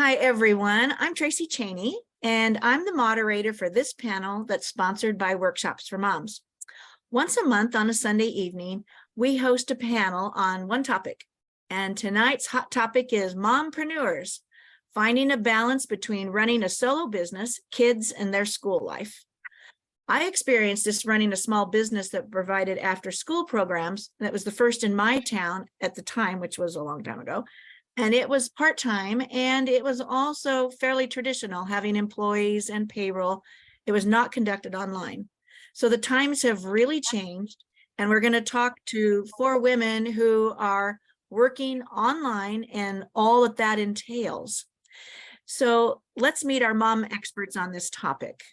Hi, everyone. I'm Tracy Cheney, and I'm the moderator for this panel that's sponsored by Workshops for Moms. Once a month on a Sunday evening, we host a panel on one topic, and tonight's hot topic is mompreneurs, finding a balance between running a solo business, kids, and their school life. I experienced this running a small business that provided after-school programs. That was the first in my town at the time, which was a long time ago. And it was part-time, and it was also fairly traditional, having employees and payroll. It was not conducted online. So the times have really changed, and we're going to talk to 4 women who are working online and all that that entails. So let's meet our mom experts on this topic.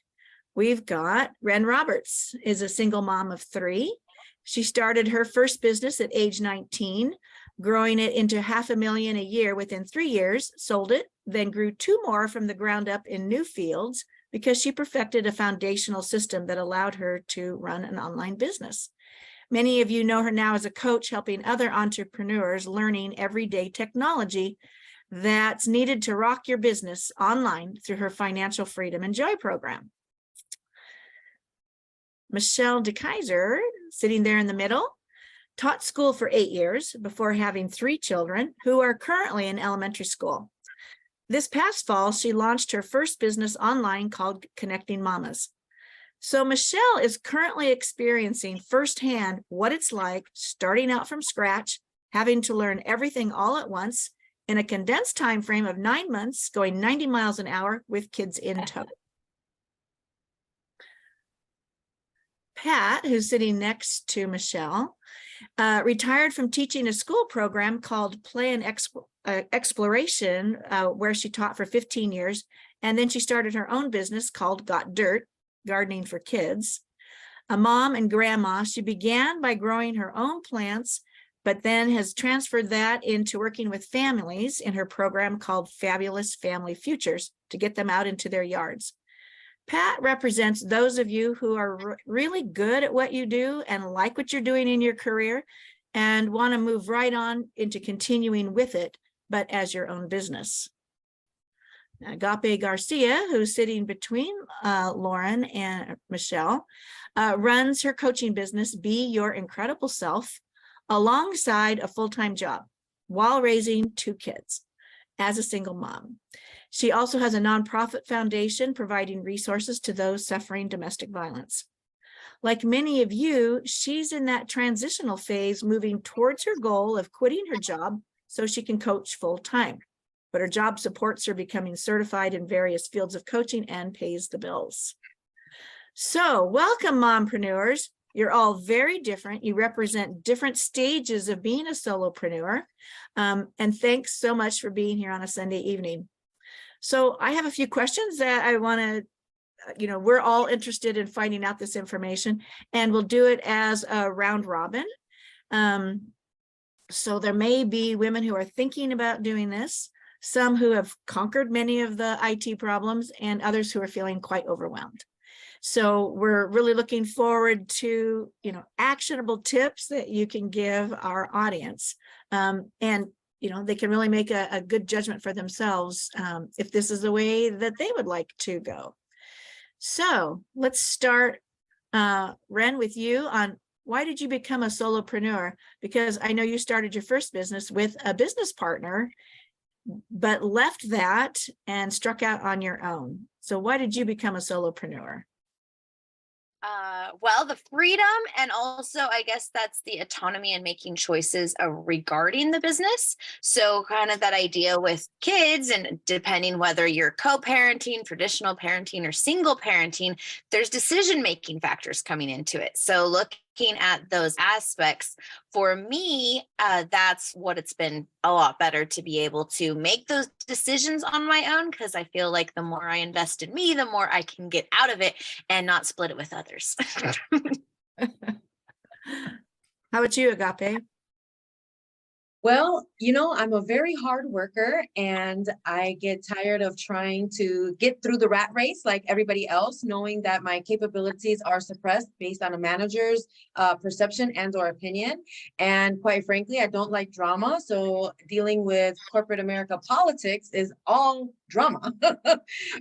We've got Ren Roberts, is a single mom of 3. She started her first business at age 19, growing it into $500,000 a year within 3 years, sold it, then grew 2 more from the ground up in new fields because she perfected a foundational system that allowed her to run an online business. Many of you know her now as a coach, helping other entrepreneurs learning everyday technology that's needed to rock your business online through her Financial Freedom and Joy program. Michelle DeKaiser, sitting there in the middle, taught school for 8 years before having 3 children who are currently in elementary school. This past fall, she launched her first business online called Connecting Mamas. So Michelle is currently experiencing firsthand what it's like starting out from scratch, having to learn everything all at once in a condensed time frame of 9 months, going 90 miles an hour with kids in tow. Pat, who's sitting next to Michelle, retired from teaching a school program called Play and Exploration, where she taught for 15 years. And then she started her own business called Got Dirt, gardening for kids. A mom and grandma, she began by growing her own plants, but then has transferred that into working with families in her program called Fabulous Family Futures to get them out into their yards. Pat represents those of you who are really good at what you do and like what you're doing in your career and want to move right on into continuing with it, but as your own business. Agape Garcia, who's sitting between Lauren and Michelle, runs her coaching business, Be Your Incredible Self, alongside a full-time job while raising 2 kids as a single mom. She also has a nonprofit foundation providing resources to those suffering domestic violence. Like many of you, she's in that transitional phase, moving towards her goal of quitting her job so she can coach full-time. But her job supports her becoming certified in various fields of coaching and pays the bills. So welcome, mompreneurs. You're all very different. You represent different stages of being a solopreneur. And thanks so much for being here on a Sunday evening. So I have a few questions that I want to, we're all interested in finding out this information, and we'll do it as a round robin. So there may be women who are thinking about doing this, some who have conquered many of the IT problems, and others who are feeling quite overwhelmed. So we're really looking forward to, actionable tips that you can give our audience. And they can really make a good judgment for themselves if this is the way that they would like to go. So let's start, Ren, with you on why did you become a solopreneur? Because I know you started your first business with a business partner, but left that and struck out on your own. So why did you become a solopreneur? Well, the freedom, and also I guess that's the autonomy and making choices regarding the business. So kind of that idea with kids, and depending whether you're co-parenting, traditional parenting, or single parenting, there's decision-making factors coming into it. So looking at those aspects, for me, that's what it's been a lot better to be able to make those decisions on my own, because I feel like the more I invest in me, the more I can get out of it and not split it with others. How about you, Agape? Well, I'm a very hard worker, and I get tired of trying to get through the rat race like everybody else, knowing that my capabilities are suppressed based on a manager's perception and or opinion. And quite frankly, I don't like drama. So dealing with corporate America politics is all drama.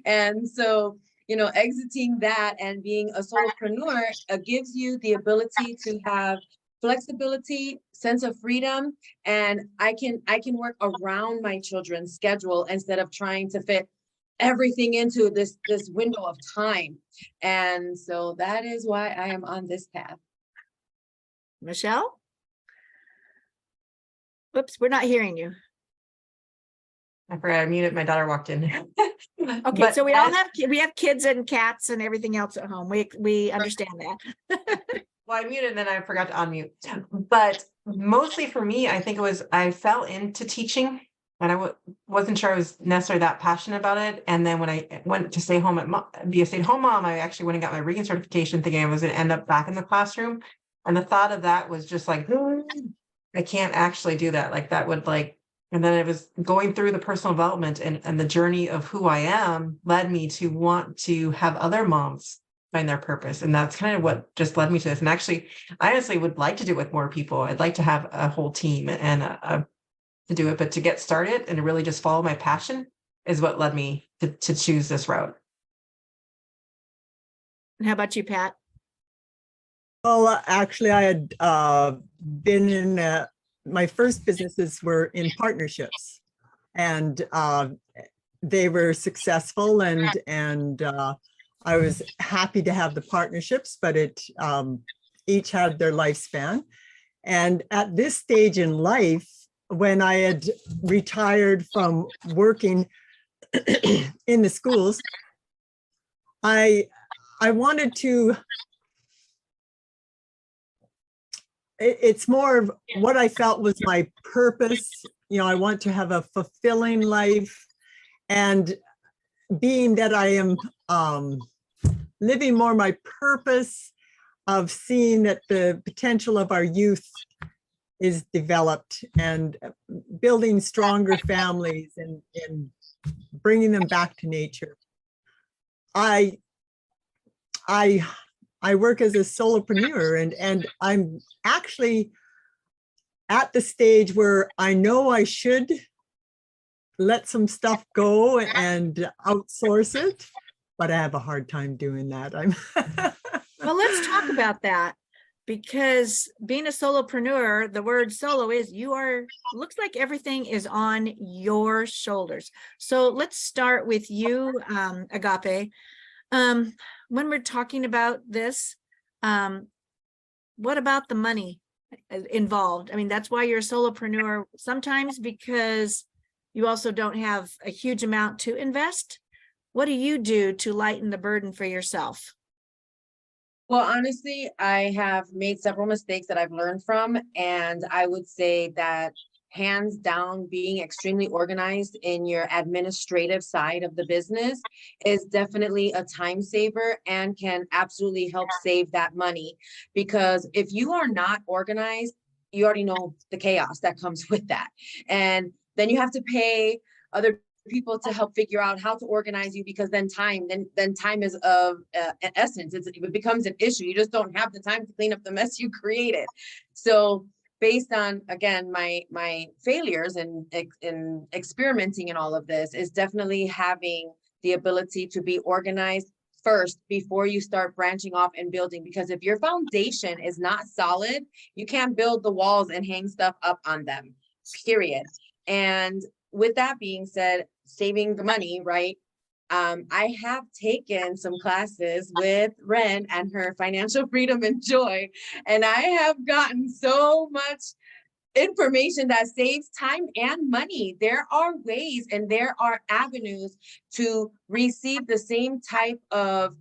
And so, exiting that and being a solopreneur gives you the ability to have flexibility, sense of freedom, and I can work around my children's schedule instead of trying to fit everything into this window of time. And so that is why I am on this path. Michelle? Whoops, we're not hearing you. I forgot I muted. My daughter walked in. Okay, But so we have kids and cats and everything else at home. We understand that. Well, I muted and then I forgot to unmute. But mostly for me, I think I fell into teaching, and I wasn't sure I was necessarily that passionate about it. And then when I went to stay home be a stay-at-home mom, I actually went and got my reading certification, thinking I was going to end up back in the classroom. And the thought of that was just like, I can't actually do that. Like that would and then it was going through the personal development and the journey of who I am led me to want to have other moms find their purpose. And that's kind of what just led me to this. And actually, I honestly would like to do it with more people. I'd like to have a whole team and to do it, but to get started and really just follow my passion is what led me to choose this route. And how about you, Pat? Well, actually, I had been in my first businesses were in partnerships, and they were successful, and I was happy to have the partnerships, but it each had their lifespan. And at this stage in life, when I had retired from working in the schools, I wanted to, it's more of what I felt was my purpose. I want to have a fulfilling life, and being that I am living more my purpose of seeing that the potential of our youth is developed, and building stronger families and bringing them back to nature. I work as a solopreneur, and I'm actually at the stage where I know I should let some stuff go and outsource it, but I have a hard time doing that. Well, let's talk about that, because being a solopreneur, the word solo is looks like everything is on your shoulders. So let's start with you, Agape. When we're talking about this, what about the money involved? I mean, that's why you're a solopreneur sometimes, because you also don't have a huge amount to invest. What do you do to lighten the burden for yourself? Well, honestly, I have made several mistakes that I've learned from, and I would say that hands down, being extremely organized in your administrative side of the business is definitely a time saver and can absolutely help save that money. Because if you are not organized, you already know the chaos that comes with that. And then you have to pay other people to help figure out how to organize you, because then time is of an essence. It becomes an issue. You just don't have the time to clean up the mess you created. So based on, again, my failures in experimenting in all of this, is definitely having the ability to be organized first before you start branching off and building. Because if your foundation is not solid, you can't build the walls and hang stuff up on them, period. And with that being said, saving the money, right? I have taken some classes with Ren and her Financial Freedom and Joy, and I have gotten so much information that saves time and money. There are ways and there are avenues to receive the same type of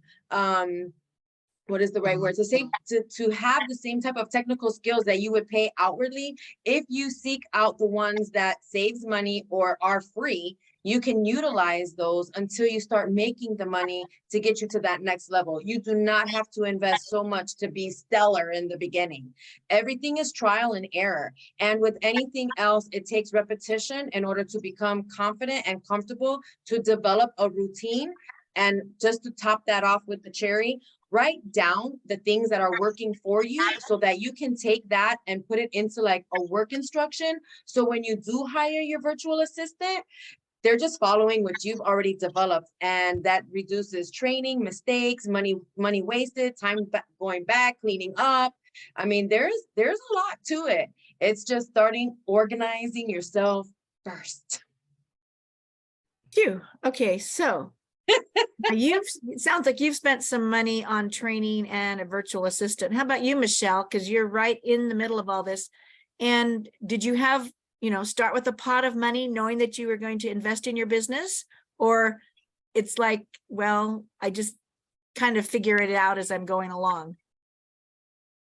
what is the right word to say, to have the same type of technical skills that you would pay outwardly if you seek out the ones that saves money or are free you can utilize those until you start making the money to get you to that next level. You do not have to invest so much to be stellar in the beginning. Everything is trial and error. And with anything else, it takes repetition in order to become confident and comfortable to develop a routine. And just to top that off with the cherry, write down the things that are working for you so that you can take that and put it into like a work instruction. So when you do hire your virtual assistant, they're just following what you've already developed, and that reduces training, mistakes, money wasted, time going back, cleaning up. I mean, there's a lot to it. It's just starting organizing yourself first. Phew. Okay, so it sounds like you've spent some money on training and a virtual assistant. How about you, Michelle? Because you're right in the middle of all this. And did you have, start with a pot of money knowing that you were going to invest in your business? Or it's like, well, I just kind of figure it out as I'm going along?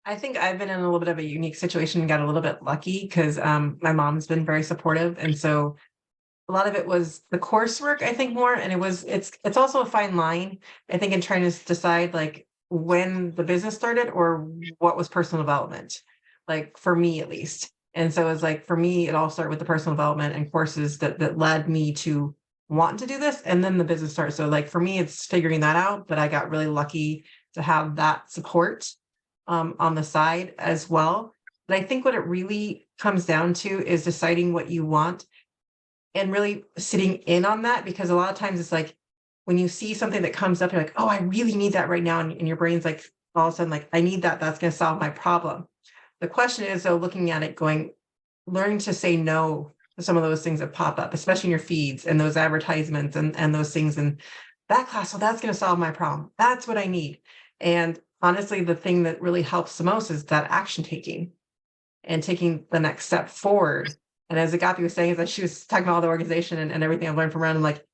I think I've been in a little bit of a unique situation and got a little bit lucky because my mom's been very supportive. And so a lot of it was the coursework, I think, more. And it's also a fine line, I think, in trying to decide like when the business started or what was personal development, like for me at least. And so it's like, for me, it all started with the personal development and courses that led me to want to do this. And then the business started. So like, for me, it's figuring that out, but I got really lucky to have that support on the side as well. But I think what it really comes down to is deciding what you want and really sitting in on that, because a lot of times it's like when you see something that comes up, you're like, oh, I really need that right now. And your brain's like, all of a sudden, like, I need that. That's going to solve my problem. The question is, though, looking at it, learning to say no to some of those things that pop up, especially in your feeds and those advertisements and those things. And that class, so that's going to solve my problem. That's what I need. And honestly, the thing that really helps the most is that action taking and taking the next step forward. And as Agapi was saying, is that she was talking about all the organization and everything I've learned from around, I'm like,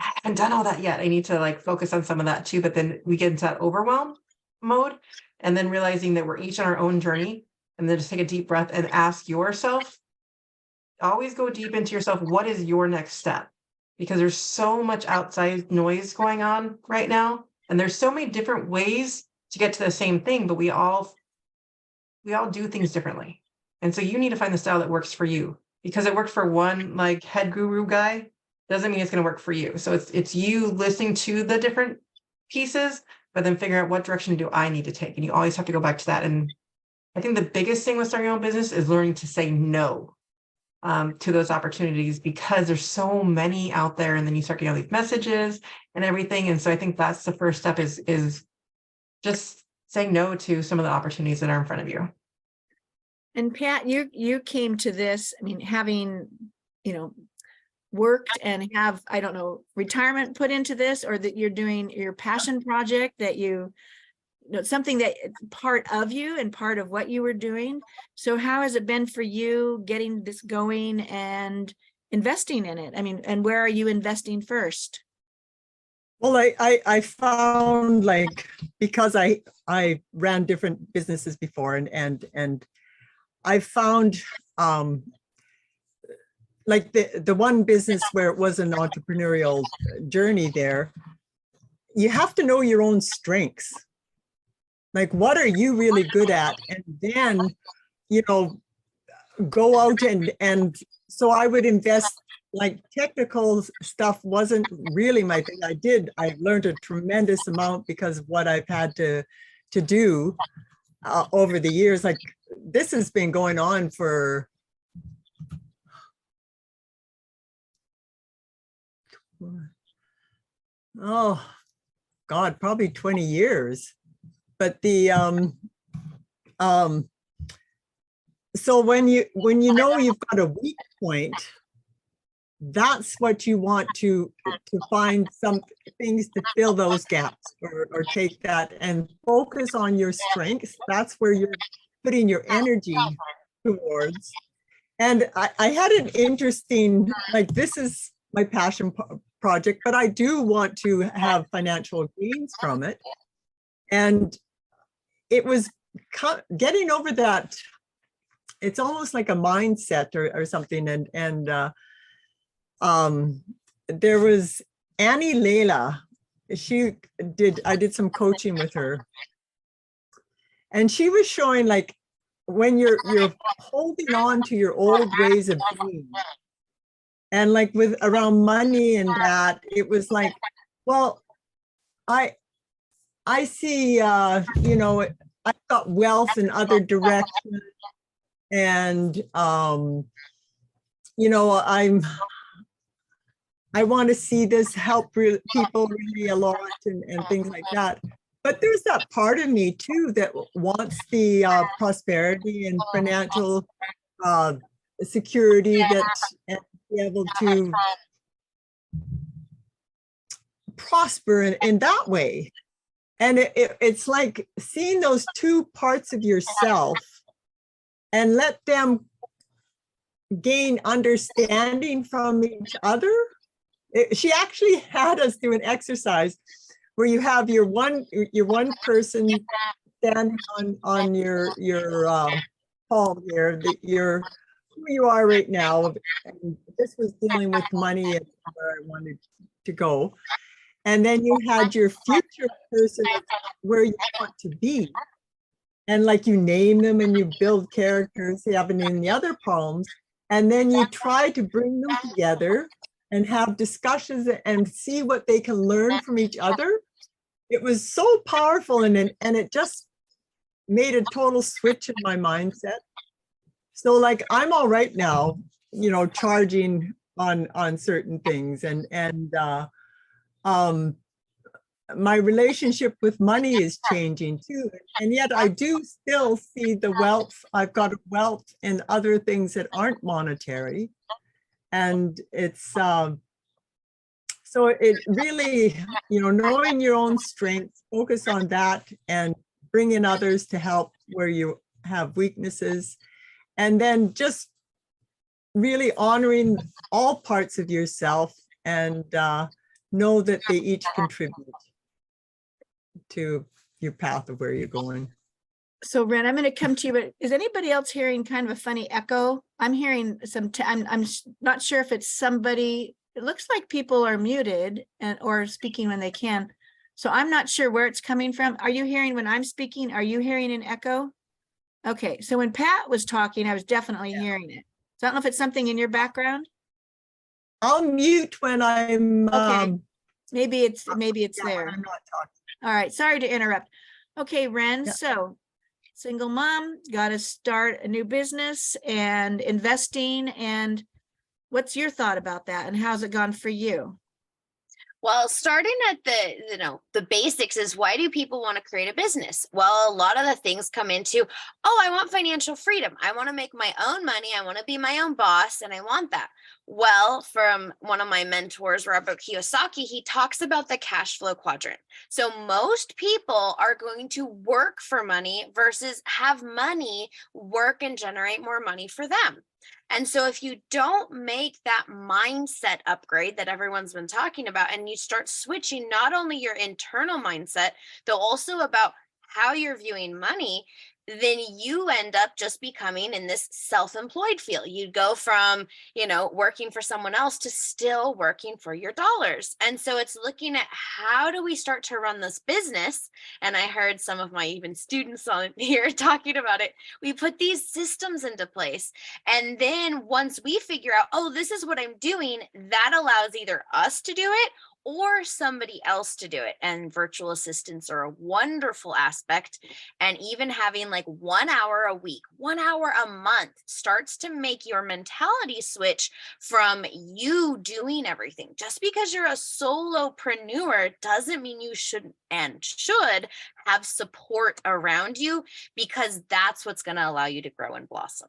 I haven't done all that yet. I need to like focus on some of that too. But then we get into that overwhelm mode, and then realizing that we're each on our own journey, and then just take a deep breath and ask yourself, always go deep into yourself. What is your next step? Because there's so much outside noise going on right now. And there's so many different ways to get to the same thing, but we all do things differently. And so you need to find the style that works for you, because it worked for one like head guru guy doesn't mean it's going to work for you. So it's you listening to the different pieces, but then figuring out what direction do I need to take. And you always have to go back to that. And I think the biggest thing with starting your own business is learning to say no to those opportunities, because there's so many out there, and then you start getting all these messages and everything. And so I think that's the first step is just saying no to some of the opportunities that are in front of you. And Pat, you came to this, I mean, having, worked and have, I don't know, retirement put into this, or that you're doing your passion project that something that part of you and part of what you were doing. So how has it been for you getting this going and investing in it? I mean, and where are you investing first? Well, I found, like, because I ran different businesses before, and I found like the one business where it was an entrepreneurial journey there, you have to know your own strengths. Like, what are you really good at? And then, go out and so I would invest, like, technical stuff wasn't really my thing. I learned a tremendous amount because of what I've had to do over the years. Like, this has been going on for God, probably 20 years. But so when you know you've got a weak point, that's what you want to find some things to fill those gaps, or take that and focus on your strengths. That's where you're putting your energy towards. And I had an interesting, like, this is my passion project, but I do want to have financial gains from it. And it was getting over that. It's almost like a mindset or something. And there was Annie Layla. I did some coaching with her. And she was showing like when you're holding on to your old ways of being. And like with around money and that, it was like, well, I see you know, I've got wealth in other directions. And you know, I want to see this help people really a lot and things like that. But there's that part of me too that wants the prosperity and financial security that and be able to prosper in that way. And it's like seeing those two parts of yourself and let them gain understanding from each other. She actually had us do an exercise where you have your one person standing on your palm here, who you are right now. And this was dealing with money and where I wanted to go. And then you had your future person where you want to be. And like you name them and you build characters, you have it in the other palms. And then you try to bring them together and have discussions and see what they can learn from each other. It was so powerful and it just made a total switch in my mindset. So like I'm all right now, you know, charging on certain things and my relationship with money is changing too. And yet I do still see the wealth. I've got a wealth in other things that aren't monetary. And it's, so it really, you know, knowing your own strengths, focus on that and bring in others to help where you have weaknesses. And then just really honoring all parts of yourself and know that they each contribute to your path of where you're going. So Ren, I'm going to come to you, but is anybody else hearing kind of a funny echo? I'm hearing I'm not sure if it's somebody. It looks like people are muted or speaking when they can. So I'm not sure where it's coming from. Are you hearing when I'm speaking? Are you hearing an echo? Okay. So when Pat was talking, I was definitely hearing it. So I don't know if it's something in your background. I'll mute when I'm okay. Maybe it's there. I'm not talking. All right. Sorry to interrupt. Okay, Ren. Yeah. So single mom, got to start a new business and investing. And what's your thought about that? And how's it gone for you? Well, starting at the basics is, why do people want to create a business? Well, a lot of the things come into, I want financial freedom. I want to make my own money. I want to be my own boss, and I want that. Well, from one of my mentors, Robert Kiyosaki, he talks about the cash flow quadrant. So most people are going to work for money versus have money work and generate more money for them. And so if you don't make that mindset upgrade that everyone's been talking about, and you start switching not only your internal mindset, though also about how you're viewing money, then you end up just becoming in this self-employed field. You go from, working for someone else to still working for your dollars. And so it's looking at, how do we start to run this business? And I heard some of my even students on here talking about it. We put these systems into place. And then once we figure out, this is what I'm doing, that allows either us to do it or somebody else to do it. And virtual assistants are a wonderful aspect. And even having like 1 hour a week, 1 hour a month starts to make your mentality switch from you doing everything. Just because you're a solopreneur doesn't mean you shouldn't and should have support around you, because that's what's going to allow you to grow and blossom.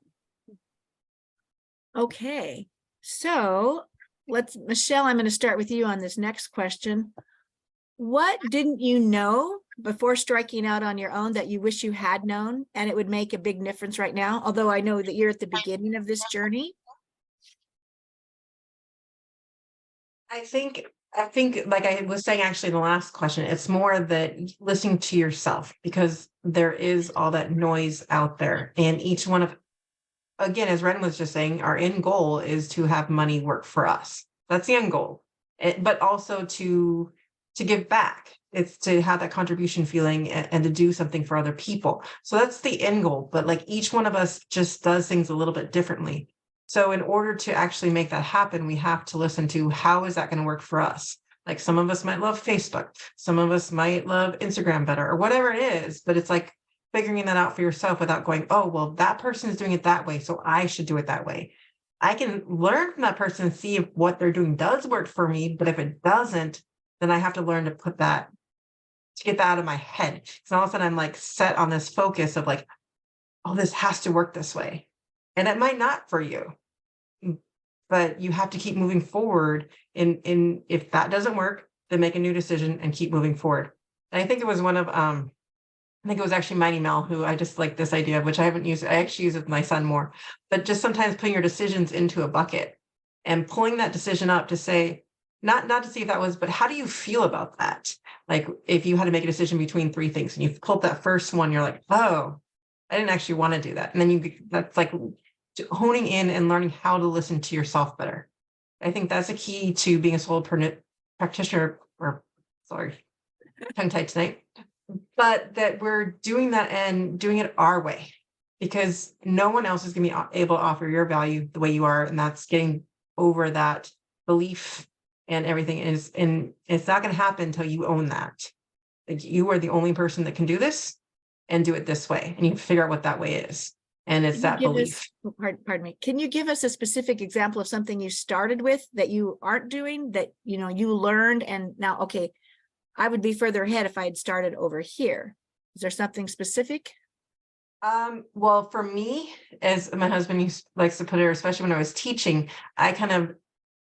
Okay. So Michelle, I'm going to start with you on this next question. What didn't you know before striking out on your own that you wish you had known, and it would make a big difference right now? Although I know that you're at the beginning of this journey. I think like I was saying, actually, in the last question, it's more that listening to yourself, because there is all that noise out there, and each one of, again, as Ren was just saying, our end goal is to have money work for us. That's the end goal. but also to give back. It's to have that contribution feeling and to do something for other people. So that's the end goal. But like each one of us just does things a little bit differently. So in order to actually make that happen, we have to listen to how is that going to work for us? Like some of us might love Facebook, some of us might love Instagram better or whatever it is, but it's like figuring that out for yourself without going, oh, well, that person is doing it that way, so I should do it that way. I can learn from that person and see if what they're doing does work for me, but if it doesn't, then I have to learn to get that out of my head. So all of a sudden I'm like set on this focus of like, oh, this has to work this way. And it might not for you, but you have to keep moving forward. In if that doesn't work, then make a new decision and keep moving forward. And I think it was one of, I think it was actually Mighty Mel who I just like this idea of, which I haven't used. I actually use it with my son more, but just sometimes putting your decisions into a bucket and pulling that decision up to say, not to see if that was, but how do you feel about that? Like if you had to make a decision between 3 things and you pulled that first one, you're like, oh, I didn't actually want to do that. And then that's like honing in and learning how to listen to yourself better. I think that's a key to being a solo practitioner, or sorry, tongue tied tonight, but that we're doing that and doing it our way, because no one else is going to be able to offer your value the way you are. And that's getting over that belief and everything is, and it's not going to happen until you own that. Like you are the only person that can do this and do it this way. And you figure out what that way is. And it's that belief. Pardon me. Can you give us a specific example of something you started with that you aren't doing, that, you know, you learned and now, okay, I would be further ahead if I had started over here. Is there something specific? Well, for me, as my husband likes to put it, especially when I was teaching,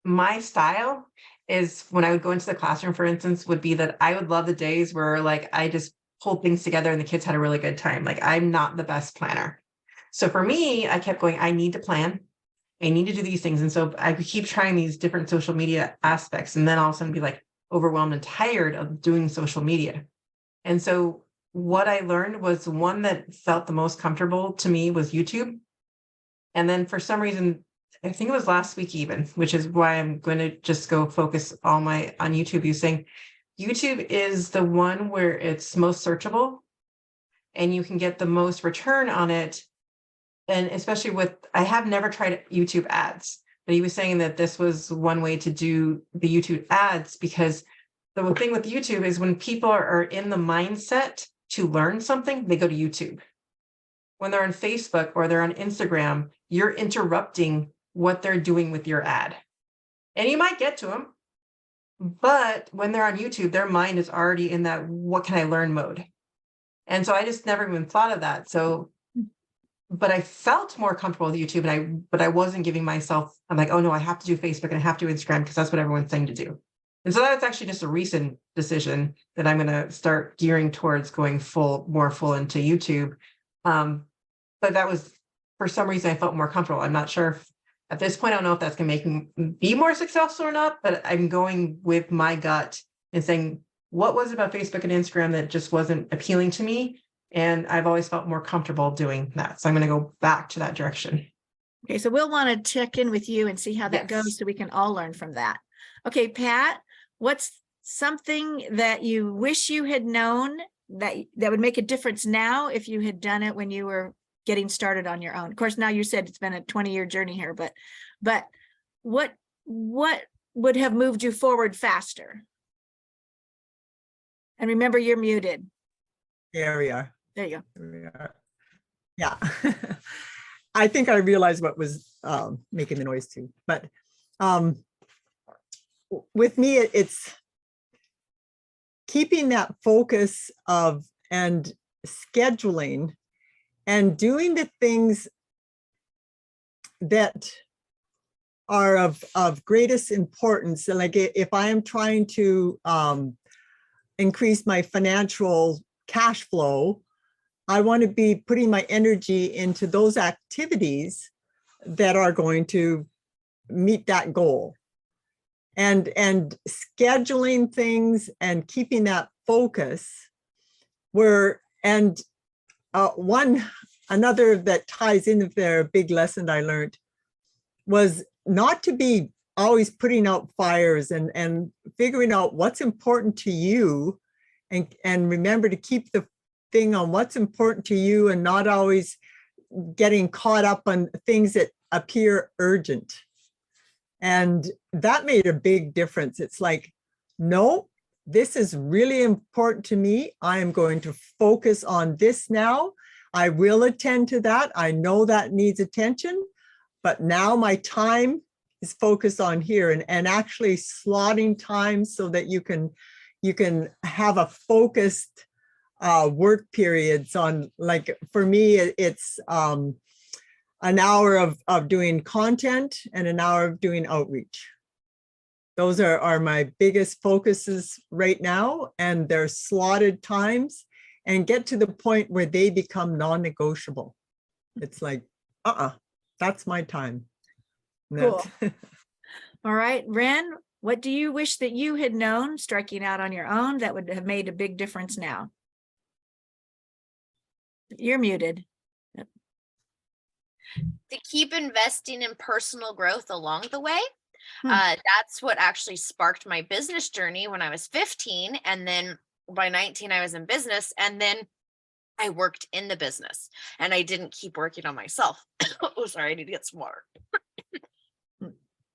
my style is when I would go into the classroom, for instance, would be that I would love the days where like I just pulled things together and the kids had a really good time. Like I'm not the best planner. So for me, I kept going, I need to plan. I need to do these things. And so I would keep trying these different social media aspects and then all of a sudden be like overwhelmed and tired of doing social media. And so what I learned was one that felt the most comfortable to me was YouTube. And then for some reason, I think it was last week even, which is why I'm going to just go focus on YouTube using. YouTube is the one where it's most searchable and you can get the most return on it. And especially I have never tried YouTube ads, but he was saying that this was one way to do the YouTube ads, because the thing with YouTube is when people are in the mindset to learn something, they go to YouTube. When they're on Facebook or they're on Instagram, you're interrupting what they're doing with your ad. And you might get to them, but when they're on YouTube, their mind is already in that, what can I learn mode? And so I just never even thought of that. So, but I felt more comfortable with YouTube, but I wasn't giving myself, I'm like, oh no, I have to do Facebook and I have to do Instagram because that's what everyone's saying to do. And so that's actually just a recent decision that I'm going to start gearing towards going more full into YouTube. But that was, for some reason, I felt more comfortable. I'm not sure if at this point, I don't know if that's going to make me be more successful or not, but I'm going with my gut and saying, what was it about Facebook and Instagram that just wasn't appealing to me? And I've always felt more comfortable doing that. So I'm going to go back to that direction. Okay, so we'll want to check in with you and see how that Yes. goes so we can all learn from that. Okay, Pat, what's something that you wish you had known that would make a difference now if you had done it when you were getting started on your own? Of course, now you said it's been a 20-year journey here, but what would have moved you forward faster? And remember, you're muted. There we are. There you go. There we are. Yeah. I think I realized what was making the noise too. But with me, it's keeping that focus of and scheduling and doing the things that are of greatest importance. And like if I am trying to increase my financial cash flow, I want to be putting my energy into those activities that are going to meet that goal. And scheduling things and keeping that focus another that ties in there, a big lesson I learned was not to be always putting out fires and figuring out what's important to you, and remember to keep the thing on what's important to you and not always getting caught up on things that appear urgent. And that made a big difference. It's like, no, this is really important to me. I am going to focus on this now. I will attend to that. I know that needs attention, but now my time is focused on here, and actually slotting time so that you can have a focused work periods on, like for me, it's an hour of doing content and an hour of doing outreach. Those are my biggest focuses right now, and they're slotted times, and get to the point where they become non-negotiable. It's like, that's my time. Cool. All right, Ren, what do you wish that you had known striking out on your own that would have made a big difference now? You're muted. To keep investing in personal growth along the way. Hmm. That's what actually sparked my business journey when I was 15. And then by 19, I was in business. And then I worked in the business, and I didn't keep working on myself. Oh, sorry, I need to get some water.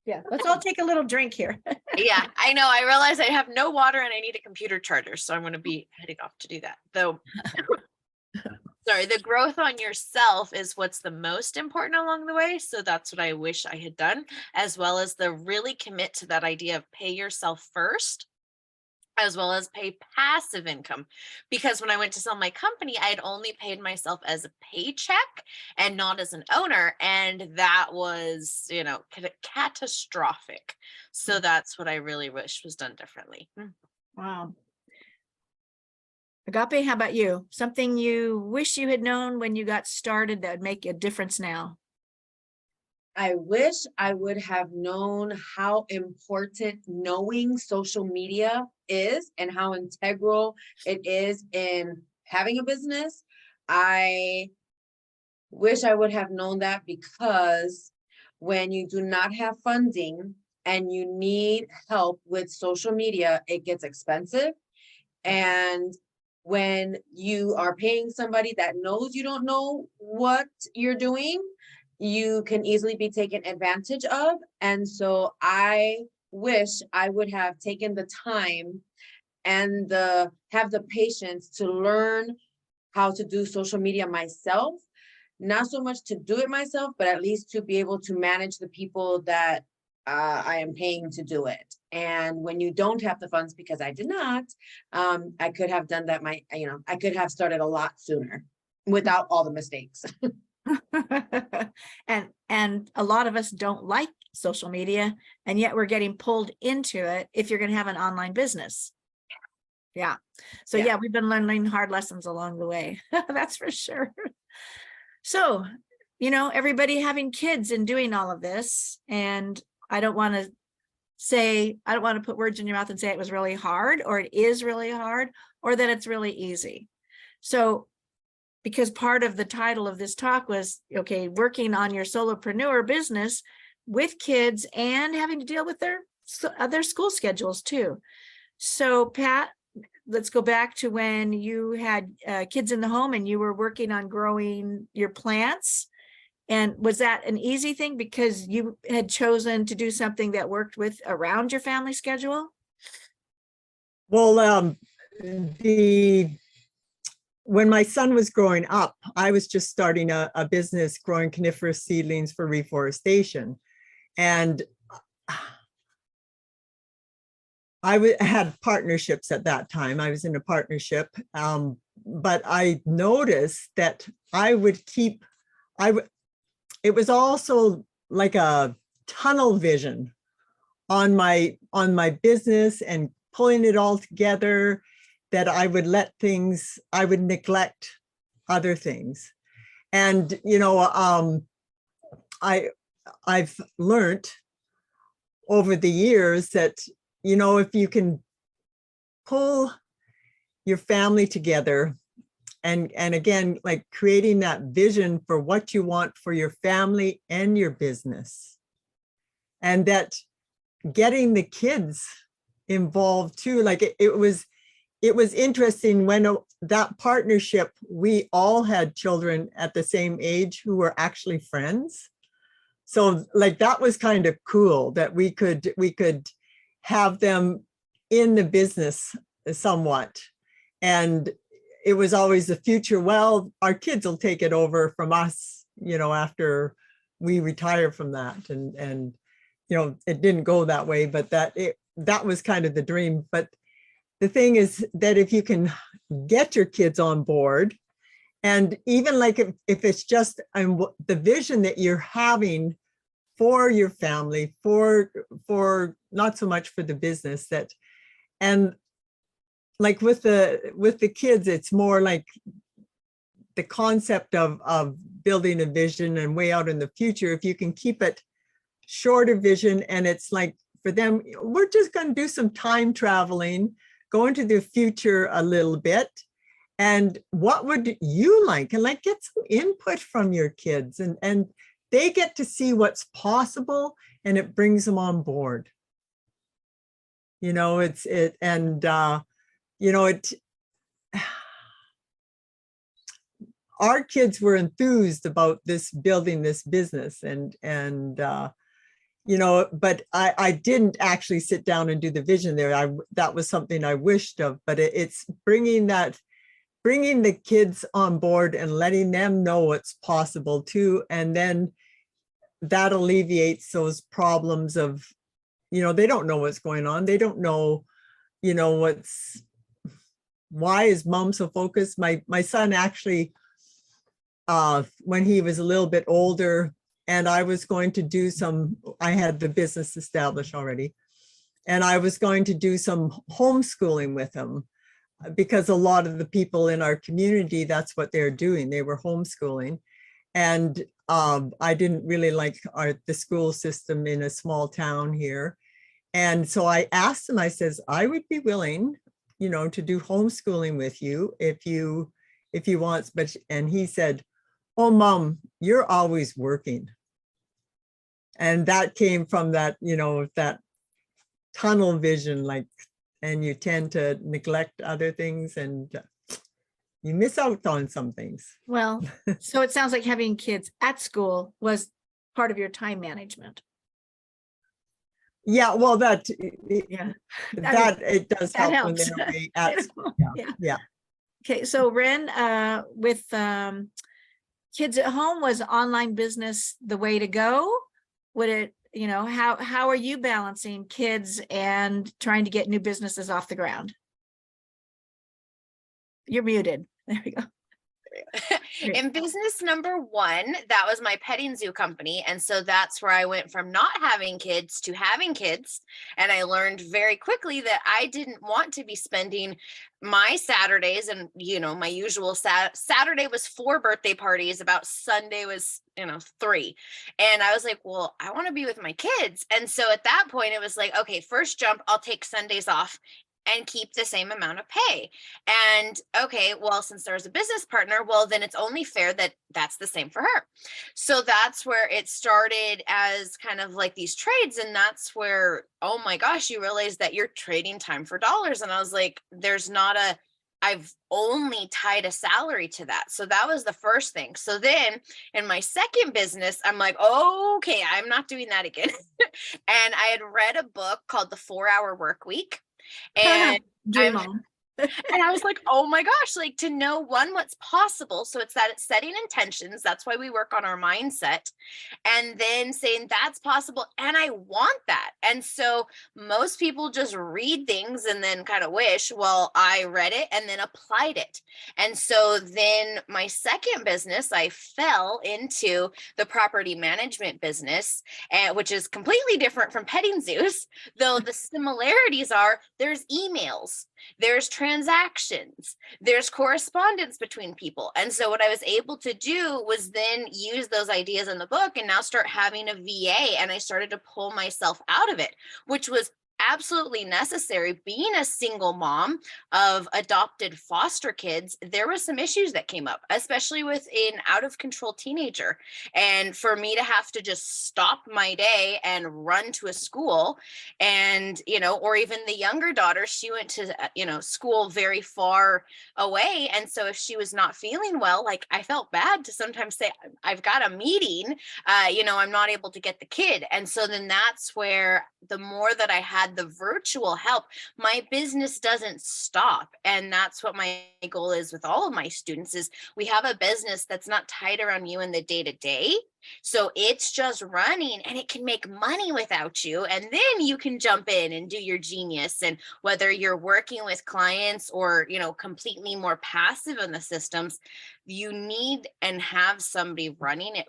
Yeah, let's all take a little drink here. Yeah, I know. I realize I have no water and I need a computer charger. So I'm going to be heading off to do that. Though, sorry, the growth on yourself is what's the most important along the way. So that's what I wish I had done, as well as the really commit to that idea of pay yourself first, as well as pay passive income. Because when I went to sell my company, I had only paid myself as a paycheck and not as an owner. And that was, catastrophic. So that's what I really wish was done differently. Wow. Agape, how about you? Something you wish you had known when you got started that would make a difference now? I wish I would have known how important knowing social media is and how integral it is in having a business. I wish I would have known that, because when you do not have funding and you need help with social media, it gets expensive. And when you are paying somebody that knows you don't know what you're doing, you can easily be taken advantage of. And so I wish I would have taken the time and have the patience to learn how to do social media myself. Not so much to do it myself, but at least to be able to manage the people that I am paying to do it. And when you don't have the funds, because I did not, I could have done that. I could have started a lot sooner without all the mistakes. And a lot of us don't like social media, and yet we're getting pulled into it if you're going to have an online business. Yeah. So yeah, we've been learning hard lessons along the way. That's for sure. So, everybody having kids and doing all of this, and I don't want to put words in your mouth and say it was really hard, or it is really hard, or that it's really easy. So, because part of the title of this talk was, okay, working on your solopreneur business with kids and having to deal with their other school schedules too. So Pat, let's go back to when you had kids in the home and you were working on growing your plants. And was that an easy thing because you had chosen to do something that worked around your family schedule? Well, when my son was growing up, I was just starting a business growing coniferous seedlings for reforestation. And I had partnerships at that time. I was in a partnership, but I noticed that it was also like a tunnel vision on my business and pulling it all together, that I would neglect other things. And, I've learned over the years that, if you can pull your family together and again, like creating that vision for what you want for your family and your business, and that getting the kids involved too. Like it was interesting when that partnership, we all had children at the same age who were actually friends. So like that was kind of cool that we could have them in the business somewhat. And it was always the future, well, our kids will take it over from us, after we retire from that. And it didn't go that way, but that was kind of the dream. But the thing is that if you can get your kids on board, and even like if it's just the vision that you're having for your family, for not so much for the business, that, and like with the kids, it's more like the concept of building a vision and way out in the future. If you can keep it shorter vision, and it's like for them, we're just going to do some time traveling, go into the future a little bit, and what would you like, and like get some input from your kids, and they get to see what's possible, and it brings them on board. Our kids were enthused about building this business, but I didn't actually sit down and do the vision there. That was something I wished of, but it's bringing the kids on board and letting them know what's possible too. And then that alleviates those problems of, they don't know what's going on. They don't know, why is mom so focused? My son actually, when he was a little bit older, and I was going to do I had the business established already, and I was going to do some homeschooling with him, because a lot of the people in our community, that's what they're doing. They were homeschooling. And I didn't really like the school system in a small town here. And so I asked him, I says, I would be willing, to do homeschooling with you if you want. And he said, oh, Mom, you're always working. And that came from that, that tunnel vision, like, and you tend to neglect other things, and you miss out on some things. Well, so it sounds like having kids at school was part of your time management. Yeah, well, that it does that help when helps. they're away at school. Yeah. Okay, so Ren, with kids at home, was online business the way to go? Would it, how are you balancing kids and trying to get new businesses off the ground? You're muted. There we go. In business number one, that was my petting zoo company. And so that's where I went from not having kids to having kids. And I learned very quickly that I didn't want to be spending my Saturdays, and, my usual Saturday was 4 birthday parties, about Sunday was, 3. And I was like, well, I want to be with my kids. And so at that point, it was like, okay, first jump, I'll take Sundays off and keep the same amount of pay. And okay, well, since there's a business partner, well, then it's only fair that that's the same for her. So that's where it started, as kind of like these trades. And that's where, oh my gosh, you realize that you're trading time for dollars. And I was like, I've only tied a salary to that. So that was the first thing. So then in my second business, I'm like, okay, I'm not doing that again. And I had read a book called The 4-Hour Work Week. And Dream on. And I was like, oh my gosh, like, to know, one, what's possible. So it's setting intentions. That's why we work on our mindset, and then saying that's possible. And I want that. And so most people just read things and then kind of wish. Well, I read it and then applied it. And so then my second business, I fell into the property management business, which is completely different from petting zoos, though the similarities are there's emails, there's transactions, there's correspondence between people. And so what I was able to do was then use those ideas in the book and now start having a VA. And I started to pull myself out of it, which was absolutely necessary. Being a single mom of adopted foster kids, there was some issues that came up, especially with an out of control teenager. And for me to have to just stop my day and run to a school, and, or even the younger daughter, she went to, school very far away. And so if she was not feeling well, like, I felt bad to sometimes say, I've got a meeting, I'm not able to get the kid. And so then that's where the more that I had the virtual help, my business doesn't stop. And that's what my goal is with all of my students, is we have a business that's not tied around you in the day to day. So it's just running, and it can make money without you. And then you can jump in and do your genius. And whether you're working with clients or, completely more passive in the systems, you need and have somebody running it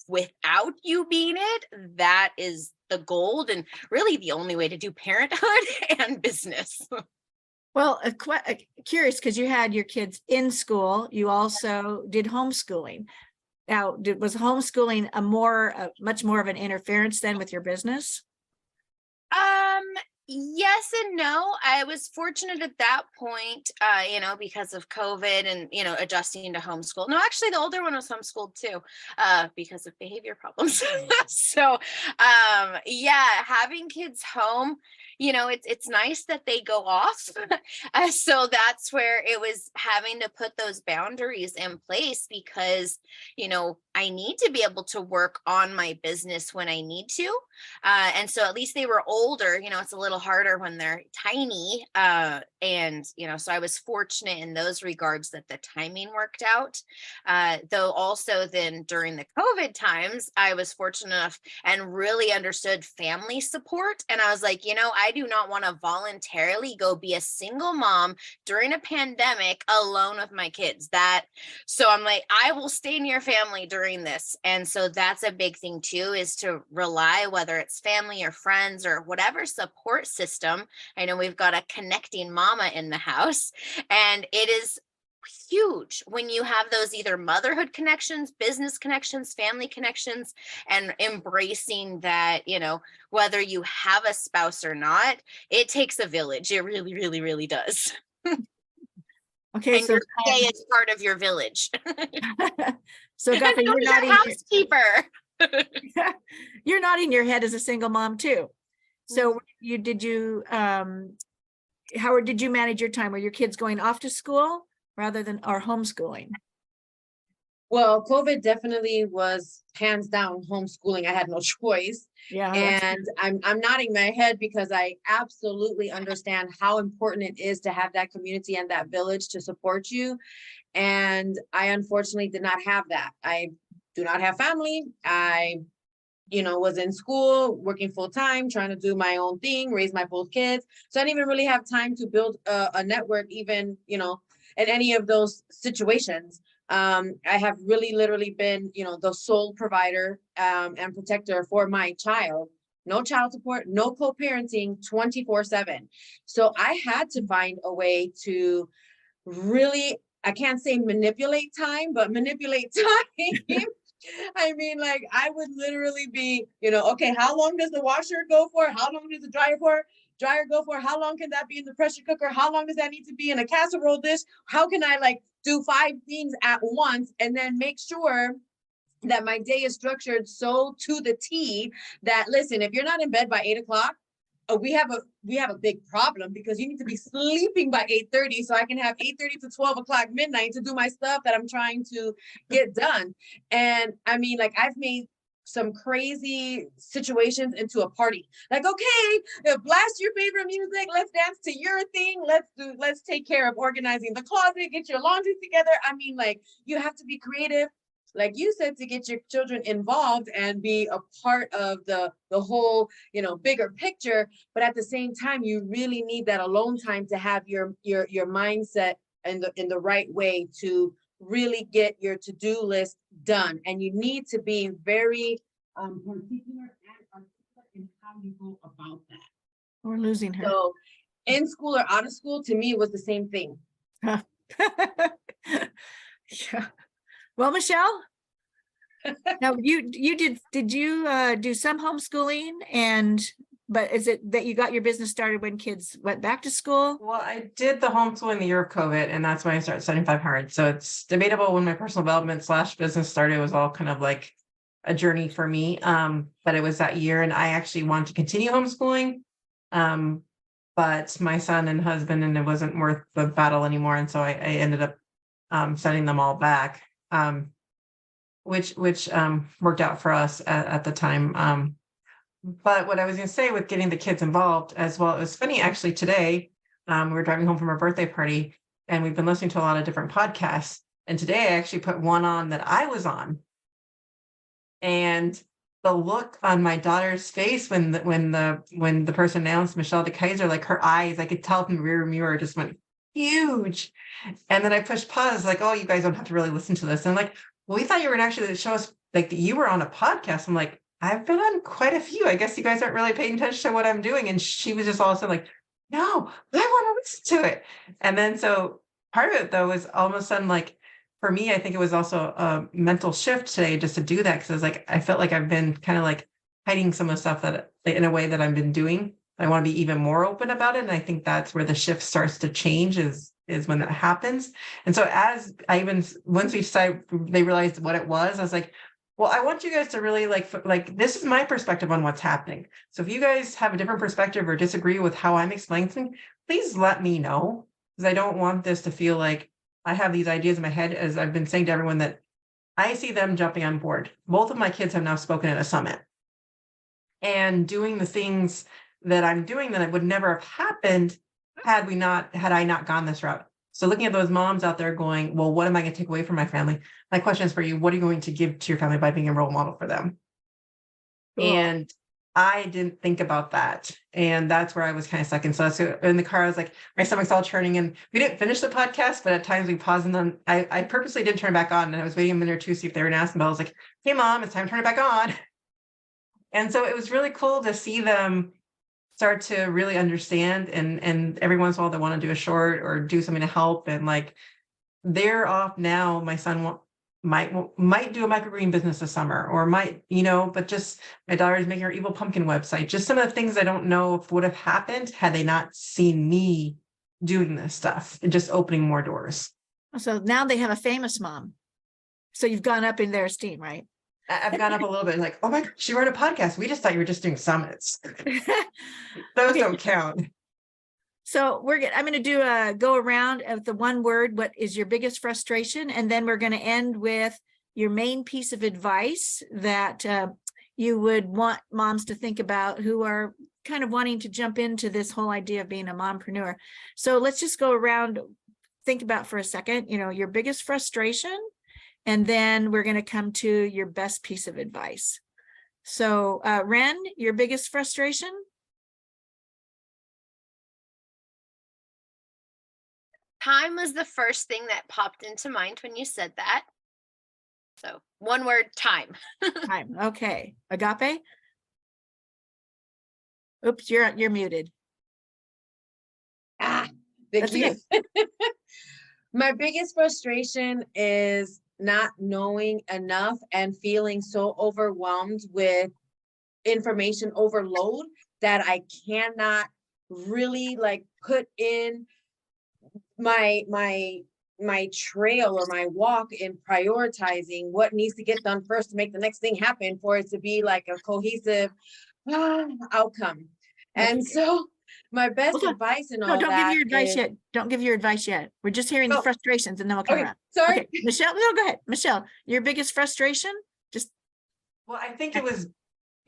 without you being it. That is the gold, and really the only way to do parenthood and business. Well, curious, because you had your kids in school, you also did homeschooling. Now, was homeschooling much more of an interference then with your business? Yes and no. I was fortunate at that point, because of COVID and, adjusting to homeschool. No, actually, the older one was homeschooled too, because of behavior problems. So, having kids home, it's nice that they go off. So that's where it was having to put those boundaries in place, because, I need to be able to work on my business when I need to. And so at least they were older, it's a little harder when they're tiny. So I was fortunate in those regards that the timing worked out. Though also then during the COVID times, I was fortunate enough and really understood family support. And I was like, I do not want to voluntarily go be a single mom during a pandemic alone with my kids. So I'm like, I will stay near family during this. And so that's a big thing too, is to rely, whether it's family or friends or whatever support system. I know we've got a connecting mama in the house, and it is huge when you have those either motherhood connections, business connections, family connections, and embracing that, whether you have a spouse or not, it takes a village. It really, really, really does. Okay, and so your day is part of your village. so Guthrie, you're not housekeeper. You're nodding your head as a single mom too. So Howard, did you manage your time? Were your kids going off to school rather than or homeschooling? Well, COVID definitely was hands down homeschooling. I had no choice. Yeah. And I'm nodding my head because I absolutely understand how important it is to have that community and that village to support you. And I unfortunately did not have that. I do not have family. I was in school, working full time, trying to do my own thing, raise my both kids. So I didn't even really have time to build a network, even, in any of those situations. I have really literally been, the sole provider and protector for my child. No child support, no co-parenting, 24/7. So I had to find a way to really, I can't say manipulate time, but manipulate time. I mean, like, I would literally be, okay, how long does the washer go for? How long does the dryer go for? How long can that be in the pressure cooker? How long does that need to be in a casserole dish? How can I do 5 things at once and then make sure that my day is structured so to the T that, listen, if you're not in bed by 8 o'clock, we have a big problem, because you need to be sleeping by 8:30 so I can have 8:30 to 12 o'clock midnight to do my stuff that I'm trying to get done. And I mean, I've made some crazy situations into a party. Okay, blast your favorite music. Let's dance to your thing. Let's take care of organizing the closet, get your laundry together. I mean, you have to be creative, like you said, to get your children involved and be a part of the whole, bigger picture. But at the same time, you really need that alone time to have your mindset in the right way to really get your to-do list done. And you need to be very particular and articulate in how you go about that. We're losing her. So in school or out of school, to me, it was the same thing. Yeah. Well, Michelle, now did you do some homeschooling, and but is it that you got your business started when kids went back to school? Well, I did the homeschooling the year of COVID, and that's when I started studying 500. So it's debatable when my personal development / business started. It was all kind of like a journey for me. But it was that year, and I actually wanted to continue homeschooling. But my son and husband, and it wasn't worth the battle anymore. And so I ended up sending them all back, which worked out for us at the time. But what I was going to say with getting the kids involved as well, it was funny actually today. We were driving home from our birthday party, and we've been listening to a lot of different podcasts. And today I actually put one on that I was on. And the look on my daughter's face when the person announced Michelle de Kaiser, like her eyes, I could tell from the rear mirror just went huge. And then I pushed pause, like, oh, you guys don't have to really listen to this. And I'm like, well, we thought you were going to actually show us like that you were on a podcast. I'm like, I've been on quite a few. I guess you guys aren't really paying attention to what I'm doing. And she was just all of a sudden like, no, I want to listen to it. And then so part of it though was all of a sudden like, for me, I think it was also a mental shift today just to do that. Because I was like, I felt like I've been kind of like hiding some of the stuff that in a way that I've been doing. I want to be even more open about it. And I think that's where the shift starts to change is when that happens. And so as I even, once we decided, they realized what it was, I was like, well, I want you guys to really like, this is my perspective on what's happening. So if you guys have a different perspective or disagree with how I'm explaining things, please let me know. Because I don't want this to feel like I have these ideas in my head, as I've been saying to everyone, that I see them jumping on board. Both of my kids have now spoken at a summit and doing the things that I'm doing that would never have happened had I not gone this route. So looking at those moms out there going, well, what am I going to take away from my family? My question is for you, what are you going to give to your family by being a role model for them? Cool. And I didn't think about that. And that's where I was kind of stuck. And so in the car, I was like, my stomach's all churning, and we didn't finish the podcast, but at times we paused, and then I purposely didn't turn it back on. And I was waiting a minute or two to see if they were going to ask them. But I was like, hey mom, it's time to turn it back on. And so it was really cool to see them start to really understand. And every once in a while they want to do a short or do something to help. And like, they're off now. My son might do a microgreen business this summer, or might, but just my daughter's making her evil pumpkin website. Just some of the things I don't know if would have happened had they not seen me doing this stuff and just opening more doors. So now they have a famous mom. So you've gone up in their esteem, right? I've gone up a little bit like, oh my gosh, you run a podcast. We just thought you were just doing summits. Those Okay. don't count. So I'm going to do a go around of the one word. What is your biggest frustration? And then we're going to end with your main piece of advice that you would want moms to think about who are kind of wanting to jump into this whole idea of being a mompreneur. So let's just go around, think about for a second, your biggest frustration, and then we're going to come to your best piece of advice. So Ren, your biggest frustration? Time was the first thing that popped into mind when you said that. So one word, time. Time. Okay. Agape? Oops, you're muted. Thank That's you. okay. My biggest frustration is not knowing enough and feeling so overwhelmed with information overload that I cannot really like put in my trail or my walk in prioritizing what needs to get done first to make the next thing happen for it to be like a cohesive outcome. And so my best Hold on. advice and all No, don't give that your advice is, yet. Don't give your advice yet. We're just hearing the Oh. frustrations, and then we'll come okay, around. sorry. Okay, Michelle, no, go ahead. Michelle, your biggest frustration? Just Well, I think it was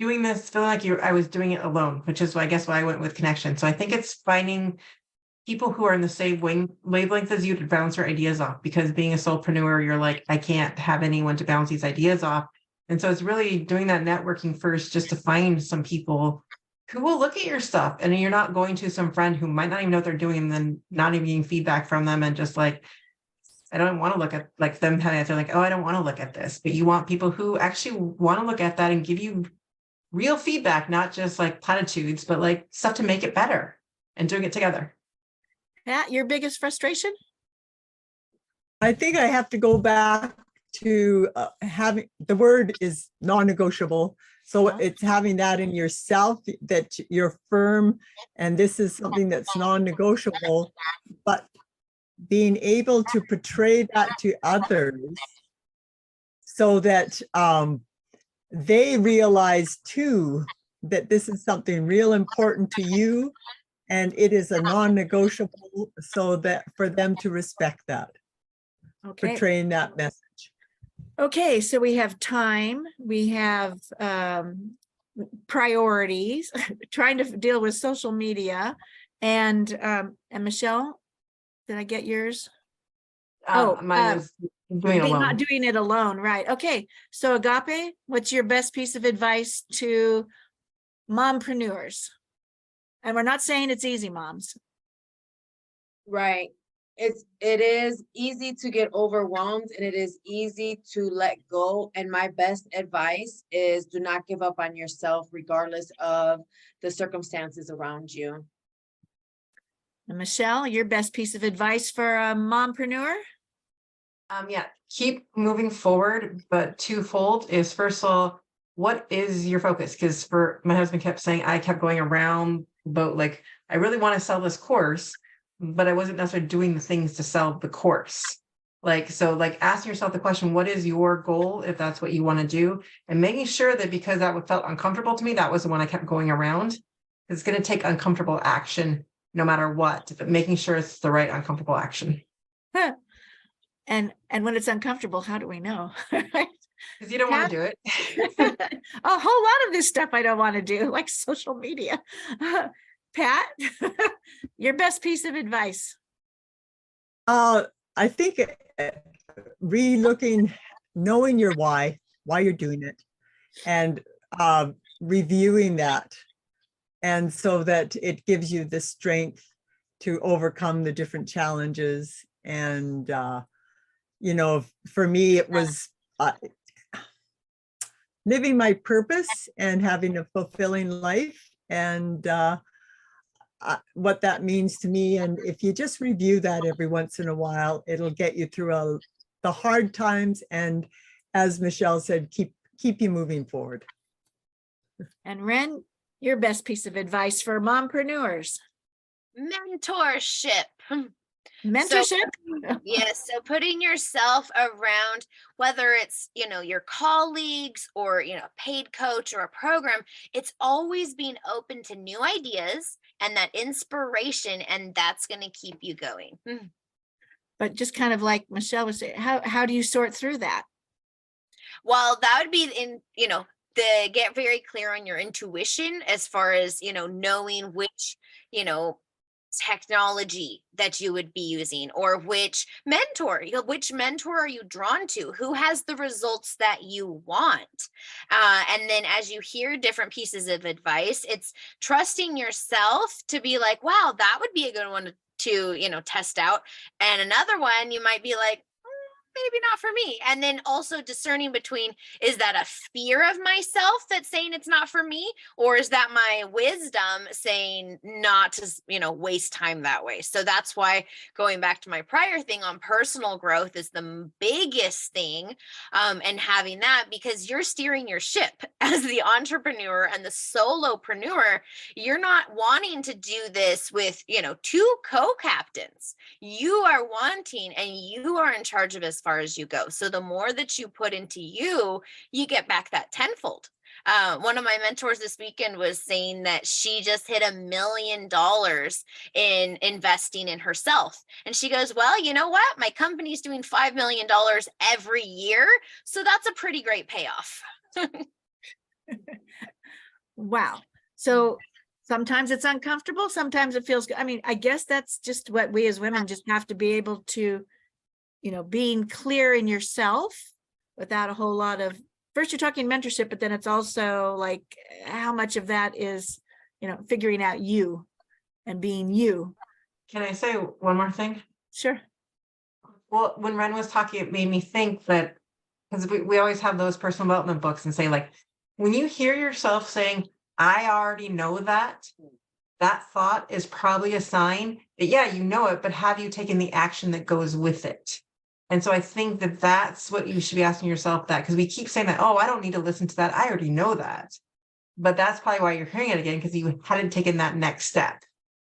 doing this, feeling like I was doing it alone, which is, I guess, why I went with connection. So I think it's finding people who are in the same wavelength as you to bounce your ideas off, because being a solopreneur, you're like, I can't have anyone to bounce these ideas off. And so it's really doing that networking first, just to find some people who will look at your stuff, and you're not going to some friend who might not even know what they're doing, and then not even getting feedback from them, and just like, I don't want to look at like them having, they're like, oh, I don't want to look at this. But you want people who actually want to look at that and give you real feedback, not just like platitudes, but like stuff to make it better, and doing it together. Pat, your biggest frustration? I think I have to go back to having, the word is non-negotiable. So it's having that in yourself, that you're firm, and this is something that's non-negotiable, but being able to portray that to others so that they realize too that this is something real important to you, and it is a non-negotiable, so that for them to respect that, Okay. portraying that message. Okay, so we have time, we have priorities, trying to deal with social media, and Michelle, did I get yours? Mine was doing Not alone. doing it alone, right? Okay, so Agape, what's your best piece of advice to mompreneurs? And we're not saying it's easy, moms. Right. It is easy to get overwhelmed, and it is easy to let go. And my best advice is do not give up on yourself, regardless of the circumstances around you. And Michelle, your best piece of advice for a mompreneur? Yeah, keep moving forward, but twofold is, first of all, what is your focus? Because for my husband kept saying, I kept going around about like, I really want to sell this course, but I wasn't necessarily doing the things to sell the course. So asking yourself the question, what is your goal, if that's what you want to do? And making sure that, because that felt uncomfortable to me, that was the one I kept going around. It's going to take uncomfortable action no matter what, but making sure it's the right uncomfortable action. Huh. And when it's uncomfortable, how do we know? Because you don't want to do it. A whole lot of this stuff I don't want to do, like social media. Pat, your best piece of advice? I think re-looking, knowing your why you're doing it, and reviewing that, and so that it gives you the strength to overcome the different challenges. And you know, for me, it was living my purpose and having a fulfilling life, and what that means to me. And if you just review that every once in a while, it'll get you through the hard times, and as Michelle said, keep you moving forward. And Ren, your best piece of advice for mompreneurs? Mentorship. Mentorship? Yes. So putting yourself around, whether it's, your colleagues or, a paid coach or a program, it's always being open to new ideas and that inspiration, and that's going to keep you going. But just kind of like Michelle was saying, how do you sort through that? Well, that would be get very clear on your intuition, as far as, knowing which, technology that you would be using, or which mentor are you drawn to, who has the results that you want. And then as you hear different pieces of advice, it's trusting yourself to be like, wow, that would be a good one to test out. And another one, you might be like, maybe not for me. And then also discerning between, is that a fear of myself that's saying it's not for me, or is that my wisdom saying not to, waste time that way? So that's why, going back to my prior thing on personal growth, is the biggest thing, and having that, because you're steering your ship as the entrepreneur and the solopreneur. You're not wanting to do this with, two co-captains. You are wanting, and you are in charge of as far as you go. So the more that you put into you, you get back that tenfold. One of my mentors this weekend was saying that she just hit $1 million in investing in herself. And she goes, well, you know what? My company's doing $5 million every year. So that's a pretty great payoff. Wow. So sometimes it's uncomfortable. Sometimes it feels good. I mean, I guess that's just what we as women just have to be able to, being clear in yourself without a whole lot of, first you're talking mentorship, but then it's also like how much of that is, figuring out you and being you. Can I say one more thing? Sure. Well, when Ren was talking, it made me think that, because we always have those personal development books and say, like, when you hear yourself saying, I already know that thought is probably a sign that, yeah, you know it, but have you taken the action that goes with it? And so I think that that's what you should be asking yourself, that because we keep saying that, oh, I don't need to listen to that. I already know that. But that's probably why you're hearing it again, because you hadn't taken that next step.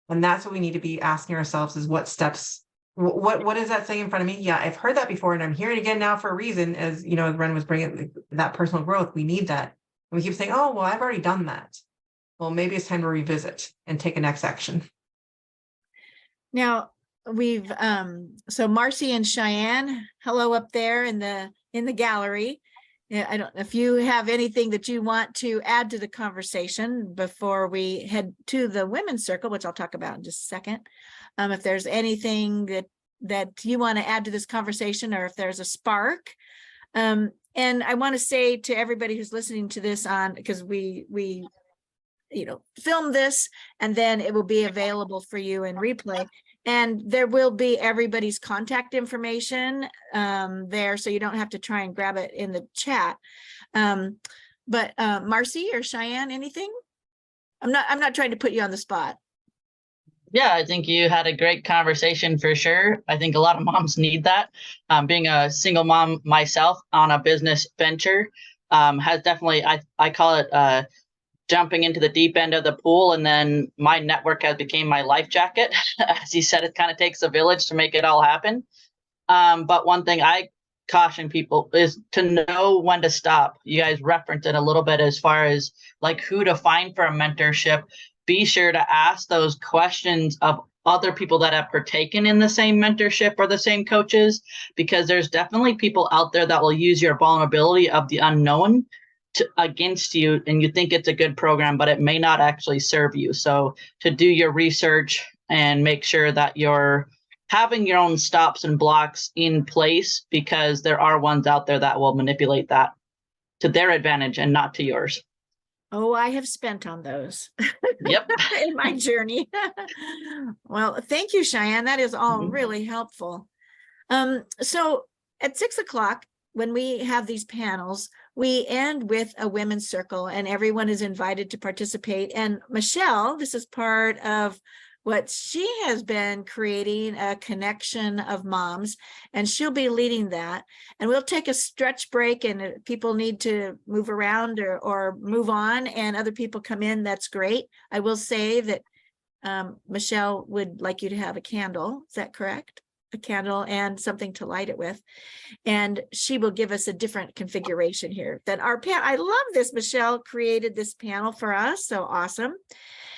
And that's what we need to be asking ourselves is what steps, what does that say in front of me? Yeah, I've heard that before and I'm hearing it again now for a reason. As you know, as Ren was bringing that personal growth, we need that. And we keep saying, oh, well, I've already done that. Well, maybe it's time to revisit and take a next action. Now we've so Marcy and Cheyenne, hello up there in the gallery. Yeah, I don't know if you have anything that you want to add to the conversation before we head to the women's circle, which I'll talk about in just a second. If there's anything that you want to add to this conversation, or if there's a spark. And I want to say to everybody who's listening to this because we film this and then it will be available for you in replay. And there will be everybody's contact information there, so you don't have to try and grab it in the chat. But Marcy or Cheyenne, anything? I'm not trying to put you on the spot. Yeah, I think you had a great conversation for sure. I think a lot of moms need that. Being a single mom myself on a business venture has definitely, I call it jumping into the deep end of the pool, and then my network has become my life jacket. As you said, it kind of takes a village to make it all happen. But one thing I caution people is to know when to stop. You guys referenced it a little bit as far as like who to find for a mentorship. Be sure to ask those questions of other people that have partaken in the same mentorship or the same coaches, because there's definitely people out there that will use your vulnerability of the unknown against you, and you think it's a good program, but it may not actually serve you. So to do your research and make sure that you're having your own stops and blocks in place, because there are ones out there that will manipulate that to their advantage and not to yours. Oh, I have spent on those. Yep. In my journey. Well, thank you, Cheyenne. That is all really helpful. So at 6 o'clock, when we have these panels, we end with a women's circle and everyone is invited to participate. And Michelle, this is part of what she has been creating, a connection of moms, and she'll be leading that. And we'll take a stretch break, and if people need to move around or move on and other people come in, that's great. I will say that Michelle would like you to have a candle. Is that correct? A candle and something to light it with. And she will give us a different configuration here than our panel. I love this. Michelle created this panel for us. So awesome.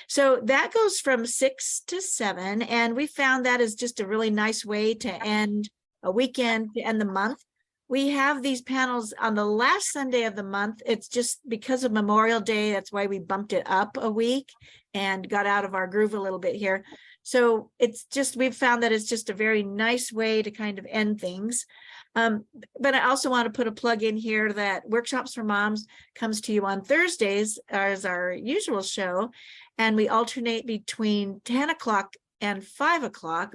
So that goes from 6 to 7. And we found that is just a really nice way to end a weekend, to end the month. We have these panels on the last Sunday of the month. It's just because of Memorial Day. That's why we bumped it up a week and got out of our groove a little bit here. So it's just, we've found that it's just a very nice way to kind of end things. But I also want to put a plug in here that Workshops for Moms comes to you on Thursdays as our usual show. And we alternate between 10 o'clock and 5 o'clock,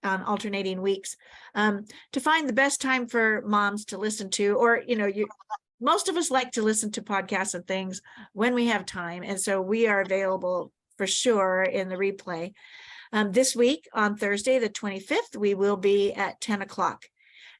on alternating weeks, to find the best time for moms to listen to, or, most of us like to listen to podcasts and things when we have time. And so we are available for sure in the replay. This week on Thursday, the 25th, we will be at 10 o'clock.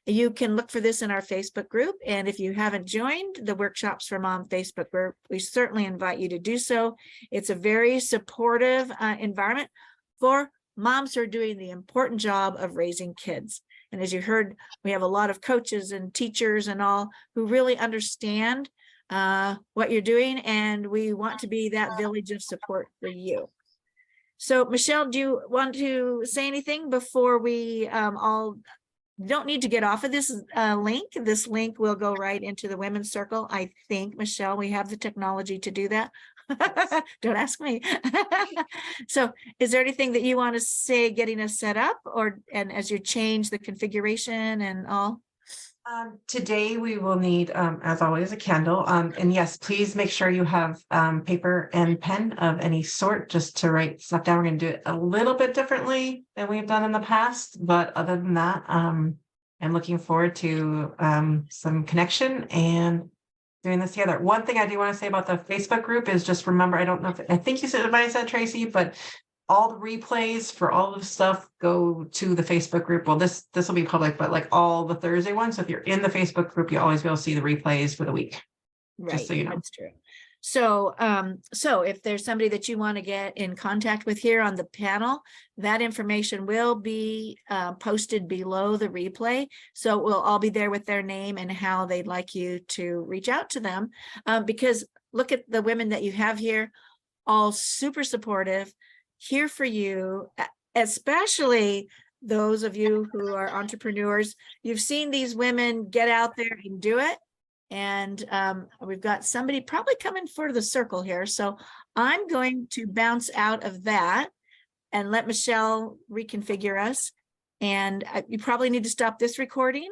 You can look for this in our Facebook group. And if you haven't joined the Workshops for Mom Facebook group, we certainly invite you to do so. It's a very supportive environment for moms who are doing the important job of raising kids. And as you heard, we have a lot of coaches and teachers and all who really understand what you're doing. And we want to be that village of support for you. So Michelle, do you want to say anything before we all don't need to get off of this link? This link will go right into the women's circle. I think, Michelle, we have the technology to do that. Don't ask me. So is there anything that you want to say getting us set up, and as you change the configuration and all? Today we will need, as always, a candle. And yes, please make sure you have paper and pen of any sort just to write stuff down. We're going to do it a little bit differently than we've done in the past. But other than that, I'm looking forward to some connection and doing this together. One thing I do want to say about the Facebook group is just remember, I don't know if, I think you might have said, Tracy, but all the replays for all of the stuff go to the Facebook group. Well, this will be public, but like all the Thursday ones. So if you're in the Facebook group, you'll always be able to see the replays for the week. Right, so you know. that's true. So, so if there's somebody that you want to get in contact with here on the panel, that information will be posted below the replay. So it will all be there with their name and how they'd like you to reach out to them. Because look at the women that you have here, all super supportive, here for you, especially those of you who are entrepreneurs. You've seen these women get out there and do it. And we've got somebody probably coming for the circle here. So I'm going to bounce out of that and let Michelle reconfigure us. And you probably need to stop this recording